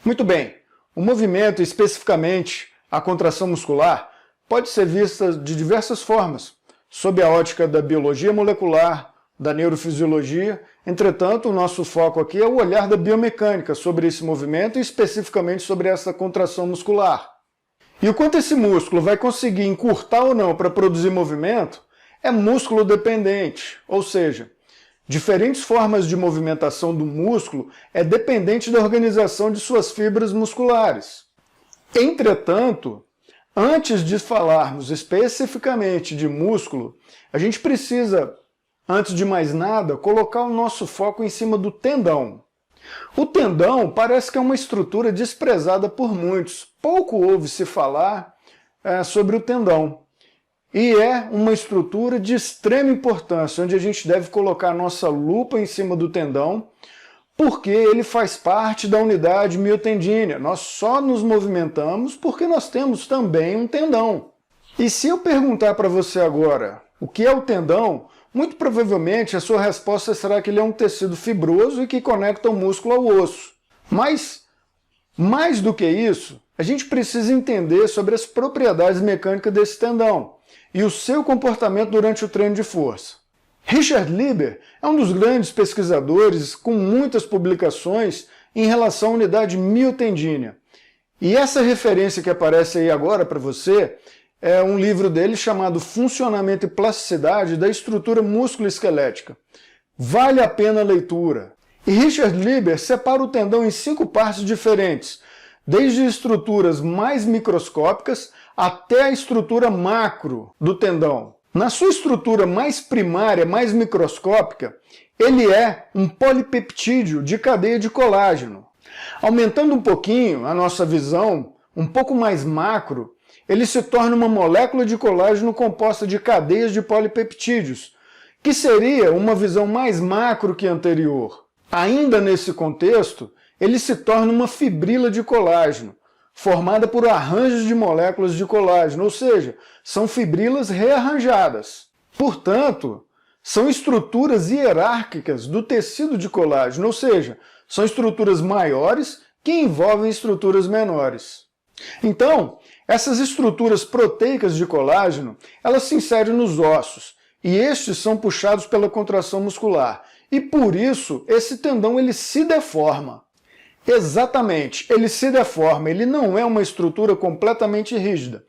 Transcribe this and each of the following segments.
Muito bem, o movimento, especificamente a contração muscular, pode ser vista de diversas formas, sob a ótica da biologia molecular, da neurofisiologia. Entretanto, o nosso foco aqui é o olhar da biomecânica sobre esse movimento e especificamente sobre essa contração muscular. E o quanto esse músculo vai conseguir encurtar ou não para produzir movimento é músculo dependente, ou seja, diferentes formas de movimentação do músculo é dependente da organização de suas fibras musculares. Entretanto, antes de falarmos especificamente de músculo, a gente precisa, antes de mais nada, colocar o nosso foco em cima do tendão. O tendão parece que é uma estrutura desprezada por muitos. Pouco ouve-se falar sobre o tendão. E é uma estrutura de extrema importância, onde a gente deve colocar a nossa lupa em cima do tendão, porque ele faz parte da unidade miotendínea. Nós só nos movimentamos porque nós temos também um tendão. E se eu perguntar para você agora o que é o tendão, muito provavelmente a sua resposta será que ele é um tecido fibroso e que conecta o músculo ao osso. Mas, mais do que isso, a gente precisa entender sobre as propriedades mecânicas desse tendão e o seu comportamento durante o treino de força. Richard Lieber é um dos grandes pesquisadores com muitas publicações em relação à unidade miotendínea. E essa referência que aparece aí agora para você é um livro dele chamado Funcionamento e Plasticidade da Estrutura Músculo-Esquelética. Vale a pena a leitura. E Richard Lieber separa o tendão em 5 partes diferentes, desde estruturas mais microscópicas até a estrutura macro do tendão. Na sua estrutura mais primária, mais microscópica, ele é um polipeptídeo de cadeia de colágeno. Aumentando um pouquinho a nossa visão, um pouco mais macro, ele se torna uma molécula de colágeno composta de cadeias de polipeptídeos, que seria uma visão mais macro que a anterior. Ainda nesse contexto, ele se torna uma fibrila de colágeno, formada por arranjos de moléculas de colágeno, ou seja, são fibrilas rearranjadas. Portanto, são estruturas hierárquicas do tecido de colágeno, ou seja, são estruturas maiores que envolvem estruturas menores. Então, essas estruturas proteicas de colágeno, elas se inserem nos ossos, e estes são puxados pela contração muscular, e por isso esse tendão ele se deforma. Exatamente, ele se deforma, ele não é uma estrutura completamente rígida.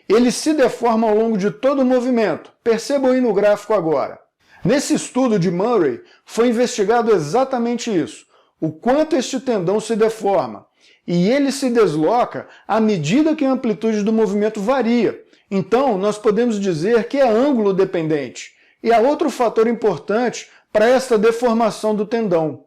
Ele se deforma ao longo de todo o movimento. Percebam aí no gráfico agora. Nesse estudo de Murray, foi investigado exatamente isso, o quanto este tendão se deforma. E ele se desloca à medida que a amplitude do movimento varia. Então, nós podemos dizer que é ângulo dependente. E há outro fator importante para esta deformação do tendão,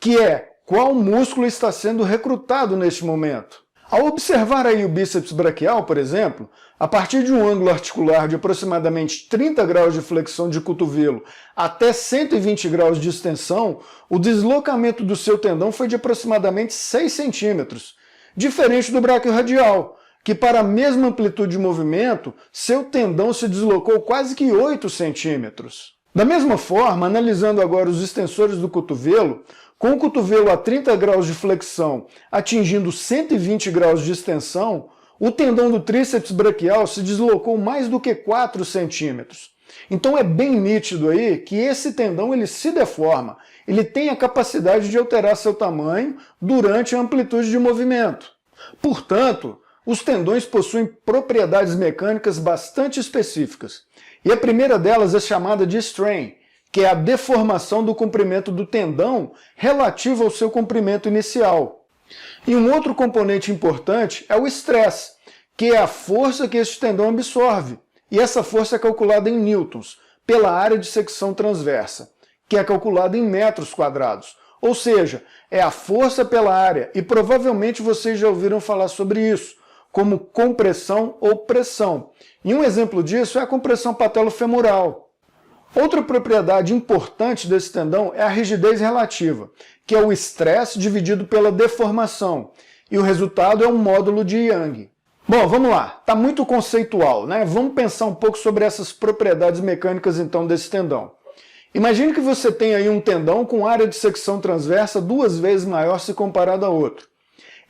que é qual músculo está sendo recrutado neste momento. Ao observar aí o bíceps braquial, por exemplo, a partir de um ângulo articular de aproximadamente 30 graus de flexão de cotovelo até 120 graus de extensão, o deslocamento do seu tendão foi de aproximadamente 6 centímetros, diferente do bráquio radial, que para a mesma amplitude de movimento, seu tendão se deslocou quase que 8 centímetros. Da mesma forma, analisando agora os extensores do cotovelo, com o cotovelo a 30 graus de flexão atingindo 120 graus de extensão, o tendão do tríceps braquial se deslocou mais do que 4 centímetros. Então é bem nítido aí que esse tendão ele se deforma, ele tem a capacidade de alterar seu tamanho durante a amplitude de movimento. Portanto, os tendões possuem propriedades mecânicas bastante específicas. E a primeira delas é chamada de strain, que é a deformação do comprimento do tendão relativo ao seu comprimento inicial. E um outro componente importante é o estresse, que é a força que este tendão absorve. E essa força é calculada em newtons, pela área de secção transversa, que é calculada em metros quadrados. Ou seja, é a força pela área, e provavelmente vocês já ouviram falar sobre isso, como compressão ou pressão. E um exemplo disso é a compressão patelofemoral. Outra propriedade importante desse tendão é a rigidez relativa, que é o estresse dividido pela deformação, e o resultado é um módulo de Young. Bom, vamos lá, está muito conceitual, né? Vamos pensar um pouco sobre essas propriedades mecânicas então desse tendão. Imagine que você tem aí um tendão com área de secção transversa 2 vezes maior se comparado a outro.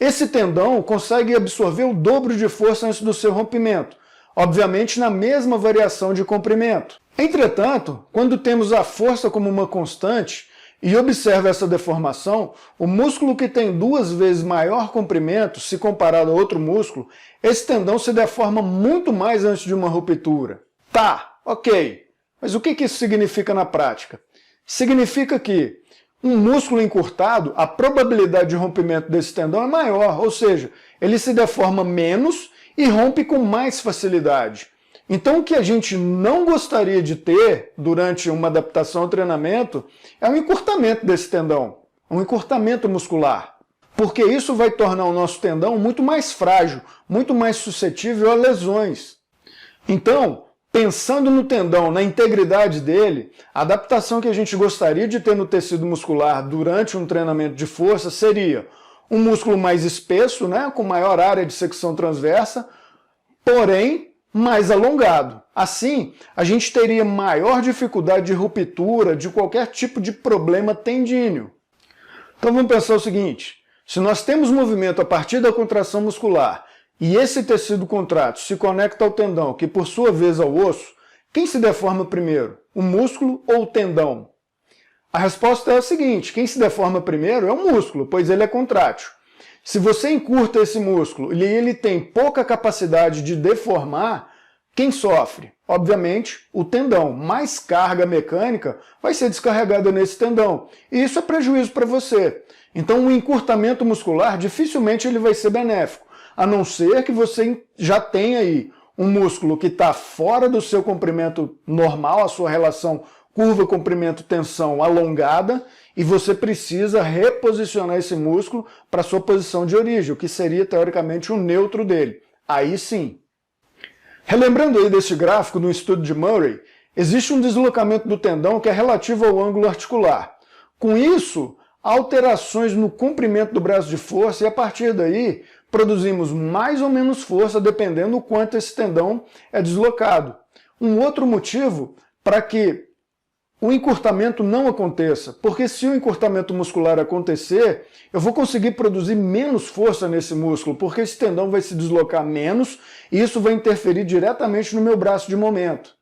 esse tendão consegue absorver o dobro de força antes do seu rompimento, obviamente na mesma variação de comprimento. Entretanto, quando temos a força como uma constante e observa essa deformação, o músculo que tem 2 vezes maior comprimento, se comparado a outro músculo, esse tendão se deforma muito mais antes de uma ruptura. Tá, ok, mas o que isso significa na prática? Significa que um músculo encurtado, a probabilidade de rompimento desse tendão é maior, ou seja, ele se deforma menos e rompe com mais facilidade. Então o que a gente não gostaria de ter durante uma adaptação ao treinamento é um encurtamento desse tendão, um encurtamento muscular, porque isso vai tornar o nosso tendão muito mais frágil, muito mais suscetível a lesões. Então, pensando no tendão, na integridade dele, a adaptação que a gente gostaria de ter no tecido muscular durante um treinamento de força seria um músculo mais espesso, né, com maior área de secção transversa, porém mais alongado. Assim, a gente teria maior dificuldade de ruptura de qualquer tipo de problema tendíneo. Então vamos pensar o seguinte, se nós temos movimento a partir da contração muscular e esse tecido contrátil se conecta ao tendão, que por sua vez ao osso, quem se deforma primeiro, o músculo ou o tendão? A resposta é a seguinte, quem se deforma primeiro é o músculo, pois ele é contrátil. Se você encurta esse músculo e ele tem pouca capacidade de deformar, quem sofre? Obviamente, o tendão. Mais carga mecânica vai ser descarregada nesse tendão. E isso é prejuízo para você. Então, um encurtamento muscular, dificilmente ele vai ser benéfico. A não ser que você já tenha aí um músculo que está fora do seu comprimento normal, a sua relação curva-comprimento-tensão alongada, e você precisa reposicionar esse músculo para a sua posição de origem, o que seria, teoricamente, o neutro dele. Aí sim. Relembrando aí desse gráfico no estudo de Murray, existe um deslocamento do tendão que é relativo ao ângulo articular. Com isso, alterações no comprimento do braço de força e a partir daí produzimos mais ou menos força dependendo do quanto esse tendão é deslocado. Um outro motivo para que o encurtamento não aconteça, porque se o encurtamento muscular acontecer, eu vou conseguir produzir menos força nesse músculo, porque esse tendão vai se deslocar menos e isso vai interferir diretamente no meu braço de momento.